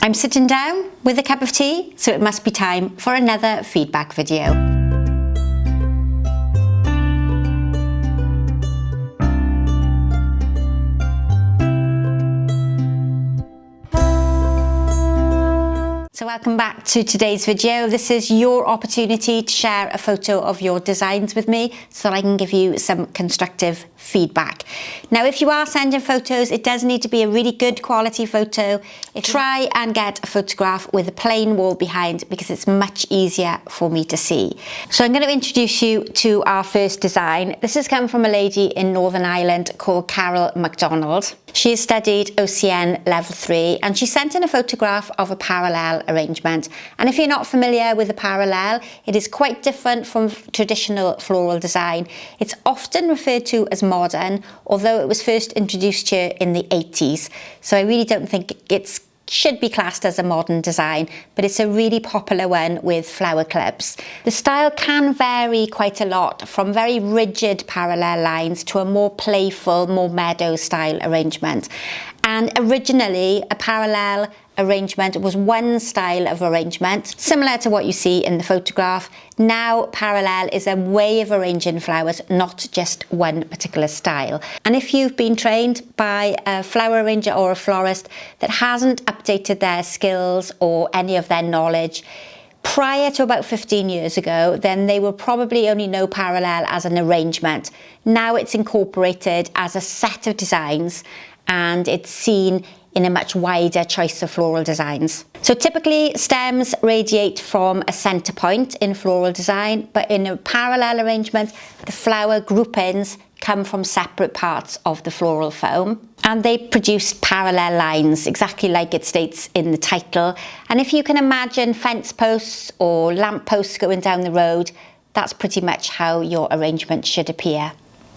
I'm sitting down with a cup of tea, so it must be time for another feedback video. So welcome back to today's video. This is your opportunity to share a photo of your designs with me so that I can give you some constructive feedback. Now, if you are sending photos, it does need to be a really good quality photo. Try and get a photograph with a plain wall behind because it's much easier for me to see. So I'm going to introduce you to our first design. This has come from a lady in Northern Ireland called Carol MacDonald. She has studied OCN level 3 and she sent in a photograph of a parallel arrangement. And if you're not familiar with a parallel, it is quite different from traditional floral design. It's often referred to as modern, although it was first introduced here in the 80s. So I really don't think it should be classed as a modern design, but it's a really popular one with flower clubs. The style can vary quite a lot, from very rigid parallel lines to a more playful, more meadow style arrangement. And originally, a parallel arrangement was one style of arrangement, similar to what you see in the photograph. Now, parallel is a way of arranging flowers, not just one particular style. And if you've been trained by a flower arranger or a florist that hasn't updated their skills or any of their knowledge prior to about 15 years ago, then they will probably only know parallel as an arrangement. Now it's incorporated as a set of designs and it's seen in a much wider choice of floral designs. So typically stems radiate from a centre point in floral design, but in a parallel arrangement, the flower groupings come from separate parts of the floral foam and they produce parallel lines, exactly like it states in the title. And if you can imagine fence posts or lamp posts going down the road, that's pretty much how your arrangement should appear.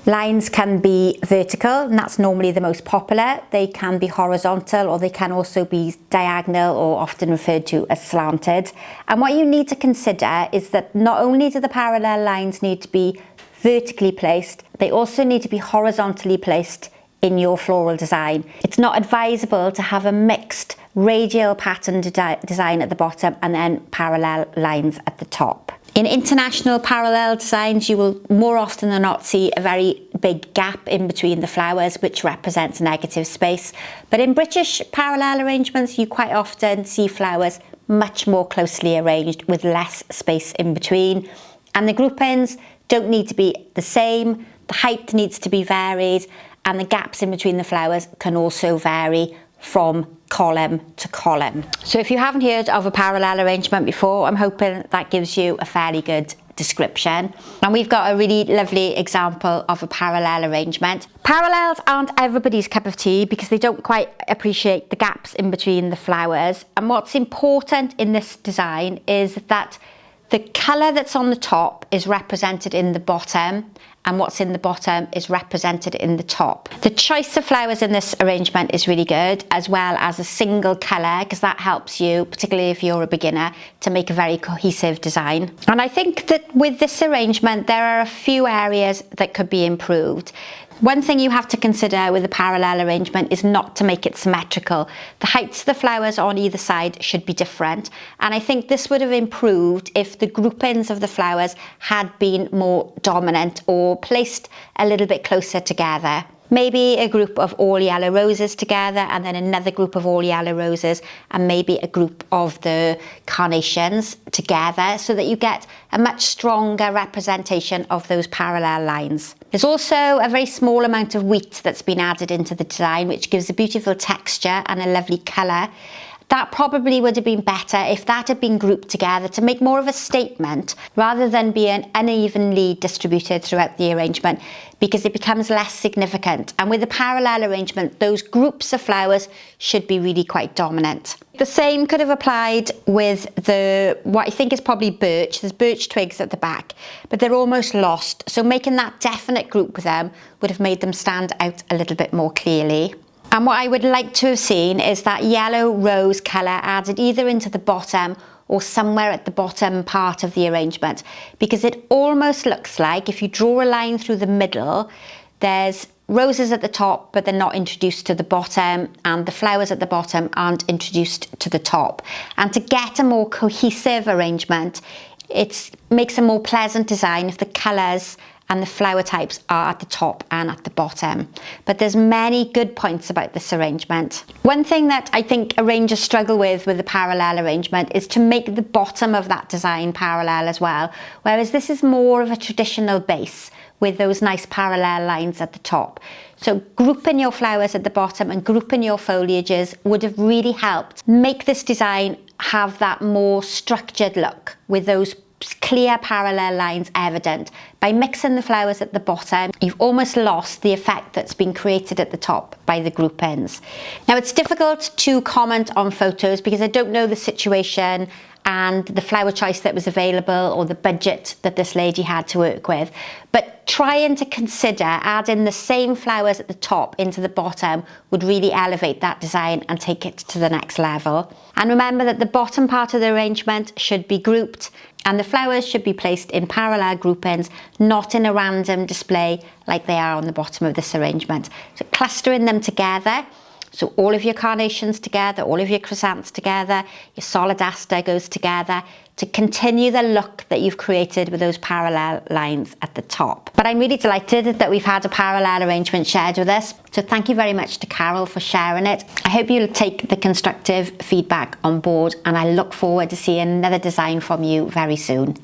Lines can be vertical, and that's normally the most popular. They can be horizontal, or they can also be diagonal, or often referred to as slanted. And what you need to consider is that not only do the parallel lines need to be vertically placed, they also need to be horizontally placed in your floral design. It's not advisable to have a mixed radial pattern design at the bottom and then parallel lines at the top. In international parallel designs, you will more often than not see a very big gap in between the flowers, which represents negative space. But in British parallel arrangements, you quite often see flowers much more closely arranged with less space in between. And the groupings don't need to be the same, the height needs to be varied, and the gaps in between the flowers can also vary from column to column. So if you haven't heard of a parallel arrangement before, I'm hoping that gives you a fairly good description. And we've got a really lovely example of a parallel arrangement. Parallels aren't everybody's cup of tea because they don't quite appreciate the gaps in between the flowers. And what's important in this design is that the colour that's on the top is represented in the bottom, and what's in the bottom is represented in the top. The choice of flowers in this arrangement is really good, as well as a single colour, because that helps you, particularly if you're a beginner, to make a very cohesive design. And I think that with this arrangement, there are a few areas that could be improved. One thing you have to consider with a parallel arrangement is not to make it symmetrical. The heights of the flowers on either side should be different. And I think this would have improved if the groupings of the flowers had been more dominant or placed a little bit closer together. Maybe a group of all yellow roses together and then another group of all yellow roses and maybe a group of the carnations together so that you get a much stronger representation of those parallel lines. There's also a very small amount of wheat that's been added into the design, which gives a beautiful texture and a lovely colour. That probably would have been better if that had been grouped together to make more of a statement rather than being unevenly distributed throughout the arrangement, because it becomes less significant. And with a parallel arrangement, those groups of flowers should be really quite dominant. The same could have applied with what I think is probably birch. There's birch twigs at the back, but they're almost lost. So making that definite group with them would have made them stand out a little bit more clearly. And what I would like to have seen is that yellow rose colour added either into the bottom or somewhere at the bottom part of the arrangement, because it almost looks like if you draw a line through the middle, there's roses at the top, but they're not introduced to the bottom, and the flowers at the bottom aren't introduced to the top. And to get a more cohesive arrangement, it makes a more pleasant design if the colours and the flower types are at the top and at the bottom. But there's many good points about this arrangement. One thing that I think arrangers struggle with the parallel arrangement is to make the bottom of that design parallel as well, whereas this is more of a traditional base with those nice parallel lines at the top. So grouping your flowers at the bottom and grouping your foliages would have really helped make this design have that more structured look with those clear parallel lines evident. By mixing the flowers at the bottom, you've almost lost the effect that's been created at the top by the groupings. Now, it's difficult to comment on photos because I don't know the situation and the flower choice that was available or the budget that this lady had to work with, but trying to consider adding the same flowers at the top into the bottom would really elevate that design and take it to the next level. And remember that the bottom part of the arrangement should be grouped and the flowers should be placed in parallel groupings, not in a random display like they are on the bottom of this arrangement. So clustering them together, so all of your carnations together, all of your chrysanthemums together, your solid aster goes together to continue the look that you've created with those parallel lines at the top. But I'm really delighted that we've had a parallel arrangement shared with us. So thank you very much to Carol for sharing it. I hope you'll take the constructive feedback on board, and I look forward to seeing another design from you very soon.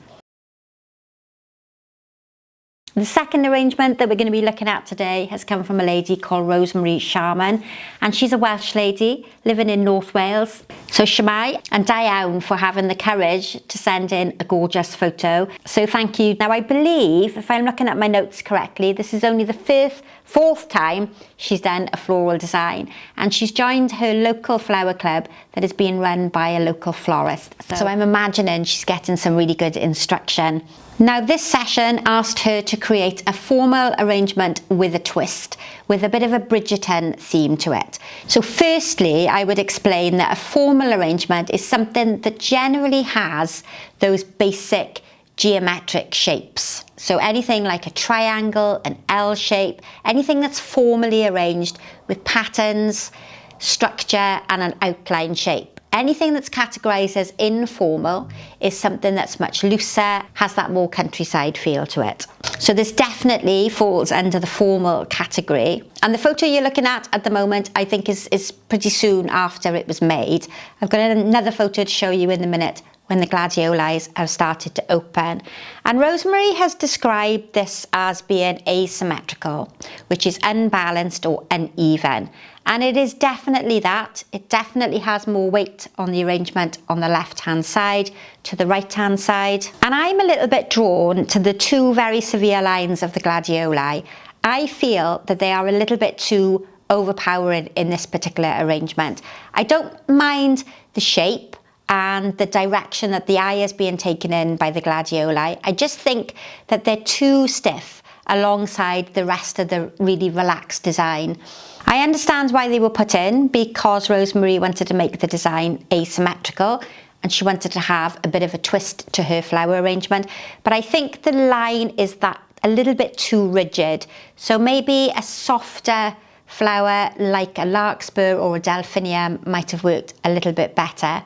The second arrangement that we're going to be looking at today has come from a lady called Rosemary Sharman, and she's a Welsh lady living in North Wales. So shwmae, and da iawn for having the courage to send in a gorgeous photo. So thank you. Now I believe, if I'm looking at my notes correctly, this is only the fourth time she's done a floral design, and she's joined her local flower club that is being run by a local florist. So I'm imagining she's getting some really good instruction. Now this session asked her to create a formal arrangement with a twist, with a bit of a Bridgerton theme to it. So firstly, I would explain that a formal arrangement is something that generally has those basic geometric shapes. So anything like a triangle, an L shape, anything that's formally arranged with patterns, structure and an outline shape. Anything that's categorised as informal is something that's much looser, has that more countryside feel to it. So this definitely falls under the formal category. And the photo you're looking at the moment, I think is pretty soon after it was made. I've got another photo to show you in a minute when the gladioli have started to open. And Rosemary has described this as being asymmetrical, which is unbalanced or uneven. And it is definitely that. It definitely has more weight on the arrangement on the left-hand side to the right-hand side. And I'm a little bit drawn to the two very severe lines of the gladioli. I feel that they are a little bit too overpowering in this particular arrangement. I don't mind the shape and the direction that the eye is being taken in by the gladioli. I just think that they're too stiff alongside the rest of the really relaxed design. I understand why they were put in, because Rosemary wanted to make the design asymmetrical and she wanted to have a bit of a twist to her flower arrangement. But I think the line is that a little bit too rigid. So maybe a softer flower like a larkspur or a delphinium might have worked a little bit better.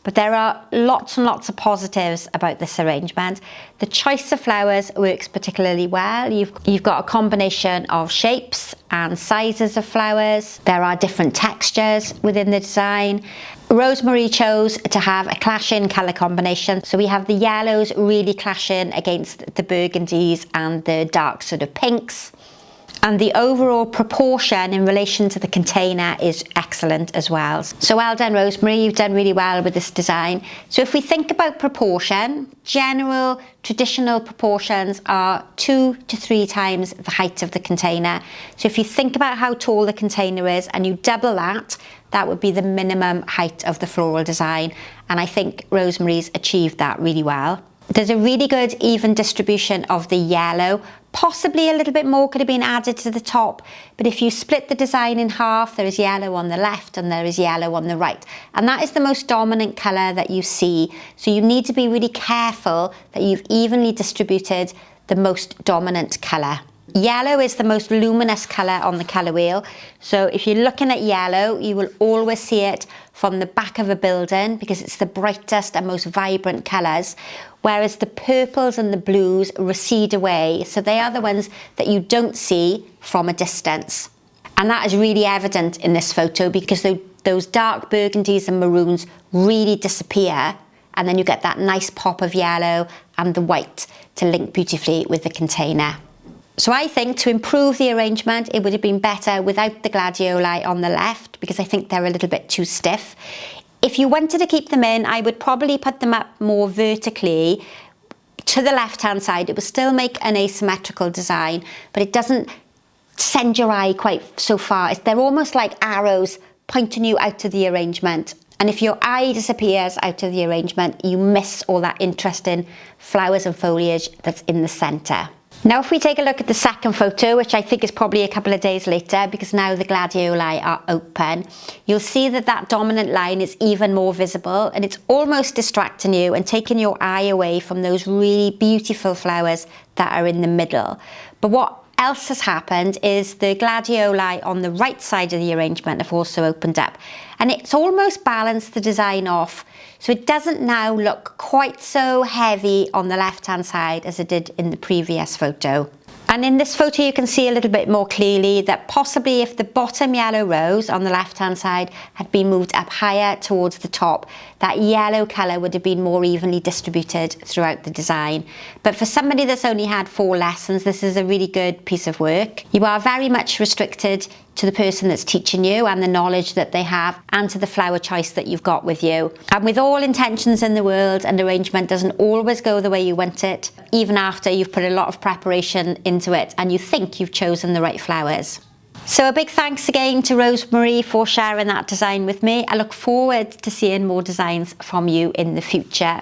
But there are lots and lots of positives about this arrangement. The choice of flowers works particularly well. You've got a combination of shapes and sizes of flowers. There are different textures within the design. Rosemary chose to have a clashing colour combination. So we have the yellows really clashing against the burgundies and the dark sort of pinks. And the overall proportion in relation to the container is excellent as well. So well done, Rosemary, you've done really well with this design. So if we think about proportion, general traditional proportions are 2 to 3 times the height of the container. So if you think about how tall the container is and you double that, that would be the minimum height of the floral design. And I think Rosemary's achieved that really well. There's a really good even distribution of the yellow. Possibly a little bit more could have been added to the top, but if you split the design in half, there is yellow on the left and there is yellow on the right. And that is the most dominant colour that you see. So you need to be really careful that you've evenly distributed the most dominant colour. Yellow is the most luminous colour on the colour wheel. So if you're looking at yellow, you will always see it from the back of a building because it's the brightest and most vibrant colours. Whereas the purples and the blues recede away. So they are the ones that you don't see from a distance. And that is really evident in this photo because those dark burgundies and maroons really disappear. And then you get that nice pop of yellow and the white to link beautifully with the container. So I think to improve the arrangement, it would have been better without the gladioli on the left because I think they're a little bit too stiff. If you wanted to keep them in, I would probably put them up more vertically to the left-hand side. It would still make an asymmetrical design, but it doesn't send your eye quite so far. They're almost like arrows pointing you out of the arrangement. And if your eye disappears out of the arrangement, you miss all that interesting flowers and foliage that's in the centre. Now if we take a look at the second photo, which I think is probably a couple of days later because now the gladioli are open, you'll see that that dominant line is even more visible and it's almost distracting you and taking your eye away from those really beautiful flowers that are in the middle. But what else has happened is the gladioli on the right side of the arrangement have also opened up and it's almost balanced the design off, so it doesn't now look quite so heavy on the left hand side as it did in the previous photo. And in this photo you can see a little bit more clearly that possibly if the bottom yellow rose on the left hand side had been moved up higher towards the top, that yellow colour would have been more evenly distributed throughout the design. But for somebody that's only had 4 lessons, this is a really good piece of work. You are very much restricted to the person that's teaching you and the knowledge that they have and to the flower choice that you've got with you. And with all intentions in the world, an arrangement doesn't always go the way you want it, even after you've put a lot of preparation into it and you think you've chosen the right flowers. So a big thanks again to Rosemary for sharing that design with me. I look forward to seeing more designs from you in the future.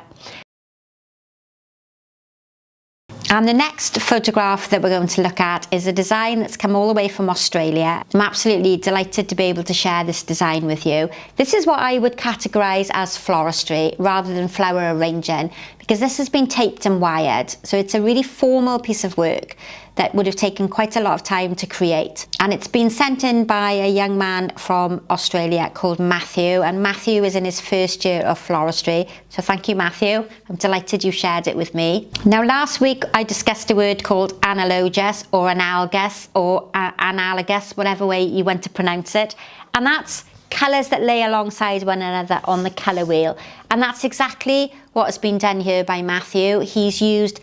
And the next photograph that we're going to look at is a design that's come all the way from Australia. I'm absolutely delighted to be able to share this design with you. This is what I would categorise as floristry rather than flower arranging because this has been taped and wired. So it's a really formal piece of work that would have taken quite a lot of time to create. And it's been sent in by a young man from Australia called Matthew, and Matthew is in his first year of floristry. So thank you, Matthew. I'm delighted you shared it with me. Now last week I discussed a word called analogous or analogous or analogous, whatever way you want to pronounce it. And that's colours that lay alongside one another on the colour wheel. And that's exactly what has been done here by Matthew. He's used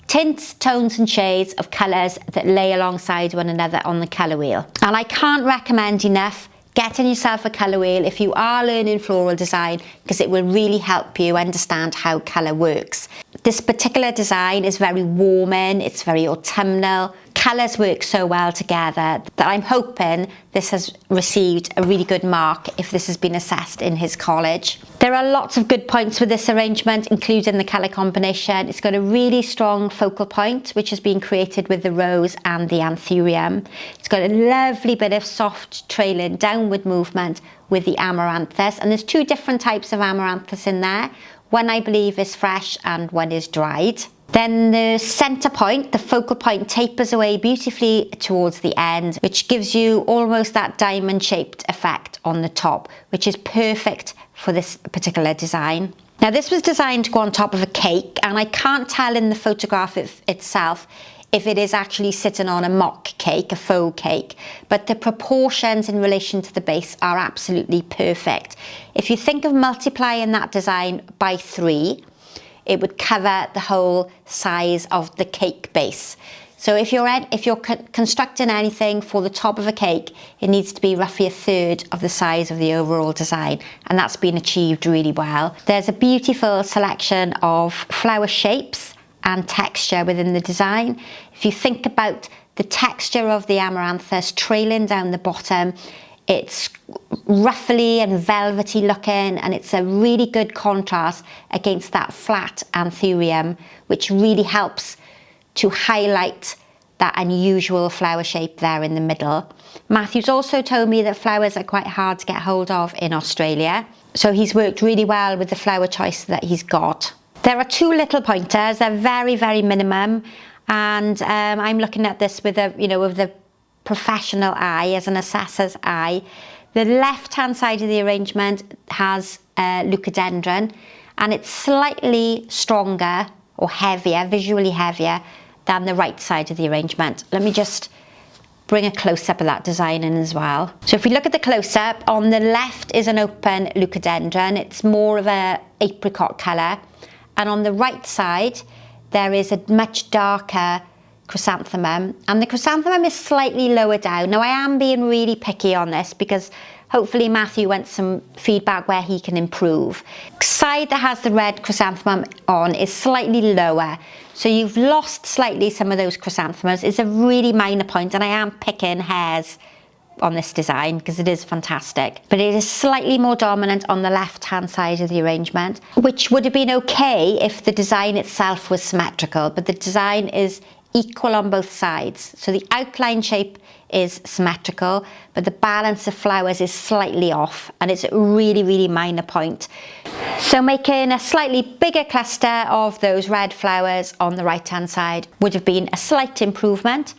tints, tones and shades of colours that lay alongside one another on the colour wheel. And I can't recommend enough getting yourself a colour wheel if you are learning floral design because it will really help you understand how colour works. This particular design is very warming, it's very autumnal. Colours work so well together that I'm hoping this has received a really good mark if this has been assessed in his college. There are lots of good points with this arrangement, including the colour combination. It's got a really strong focal point, which has been created with the rose and the anthurium. It's got a lovely bit of soft trailing downward movement with the amaranthus, and there's 2 different types of amaranthus in there. One I believe is fresh and one is dried. Then the centre point, the focal point, tapers away beautifully towards the end, which gives you almost that diamond-shaped effect on the top, which is perfect for this particular design. Now this was designed to go on top of a cake, and I can't tell in the photograph itself if it is actually sitting on a mock cake, a faux cake, but the proportions in relation to the base are absolutely perfect. If you think of multiplying that design by 3, it would cover the whole size of the cake base. So if you're constructing anything for the top of a cake, it needs to be roughly 1/3 of the size of the overall design, and that's been achieved really well. There's a beautiful selection of flower shapes and texture within the design. If you think about the texture of the amaranthus trailing down the bottom, it's ruffly and velvety looking, and it's a really good contrast against that flat anthurium, which really helps to highlight that unusual flower shape there in the middle. Matthew's also told me that flowers are quite hard to get hold of in Australia, so he's worked really well with the flower choice that he's got. There are 2 little pointers. They're very, very minimum. And I'm looking at this with a professional eye, as an assessor's eye. The left-hand side of the arrangement has leucadendron, and it's slightly stronger or heavier, visually heavier than the right side of the arrangement. Let me just bring a close-up of that design in as well. So if we look at the close-up, on the left is an open leucadendron. It's more of a apricot colour. And on the right side, there is a much darker chrysanthemum, and the chrysanthemum is slightly lower down. Now I am being really picky on this because hopefully Matthew wants some feedback where he can improve. Side that has the red chrysanthemum on is slightly lower, so you've lost slightly some of those chrysanthemums. It's a really minor point, and I am picking hairs on this design because it is fantastic, but it is slightly more dominant on the left hand side of the arrangement, which would have been okay if the design itself was symmetrical, but the design is equal on both sides. So the outline shape is symmetrical, but the balance of flowers is slightly off, and it's a really, really minor point. So making a slightly bigger cluster of those red flowers on the right hand side would have been a slight improvement.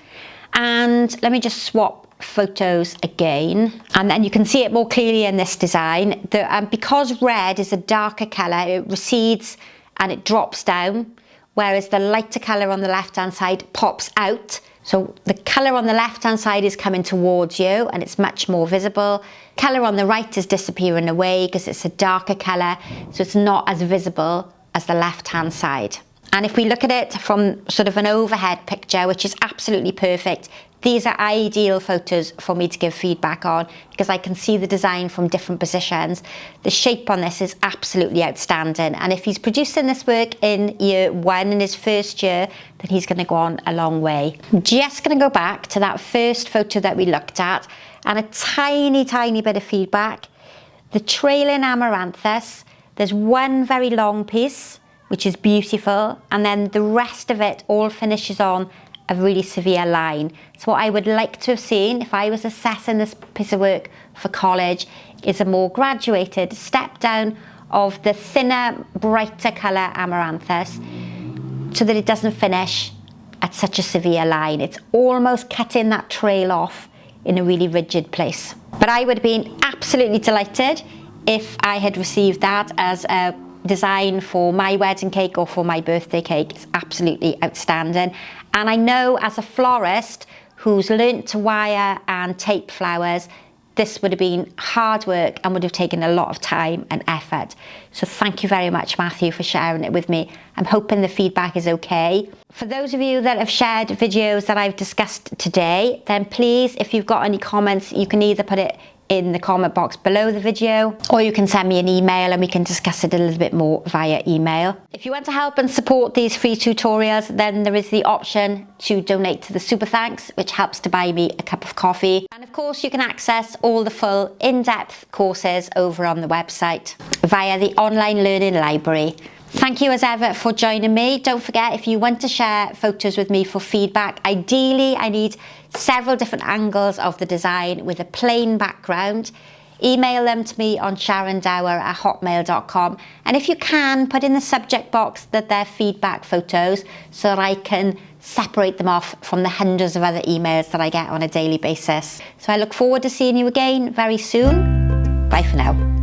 And let me just swap photos again, and then you can see it more clearly in this design. Because red is a darker colour, it recedes and it drops down, whereas the lighter colour on the left hand side pops out. So the colour on the left hand side is coming towards you and it's much more visible. Colour on the right is disappearing away because it's a darker colour, so it's not as visible as the left hand side. And if we look at it from sort of an overhead picture, which is absolutely perfect, these are ideal photos for me to give feedback on because I can see the design from different positions. The shape on this is absolutely outstanding. And if he's producing this work in year one, in his first year, then he's going to go on a long way. I'm just going to go back to that first photo that we looked at and a tiny, tiny bit of feedback. The trailing amaranthus, there's one very long piece, which is beautiful, and then the rest of it all finishes on a really severe line. So what I would like to have seen if I was assessing this piece of work for college is a more graduated step down of the thinner, brighter colour amaranthus so that it doesn't finish at such a severe line. It's almost cutting that trail off in a really rigid place. But I would have been absolutely delighted if I had received that as a design for my wedding cake or for my birthday cake. It's absolutely outstanding. And I know as a florist who's learnt to wire and tape flowers, this would have been hard work and would have taken a lot of time and effort. So thank you very much, Matthew, for sharing it with me. I'm hoping the feedback is okay. For those of you that have shared videos that I've discussed today, then please, if you've got any comments, you can either put it in the comment box below the video, or you can send me an email and we can discuss it a little bit more via email. If you want to help and support these free tutorials, then there is the option to donate to the Super Thanks, which helps to buy me a cup of coffee. And of course, you can access all the full in-depth courses over on the website via the online learning library. Thank you as ever for joining me. Don't forget, if you want to share photos with me for feedback, ideally I need several different angles of the design with a plain background. Email them to me on sharondower@hotmail.com, and if you can, put in the subject box that they're feedback photos so that I can separate them off from the hundreds of other emails that I get on a daily basis. So I look forward to seeing you again very soon. Bye for now.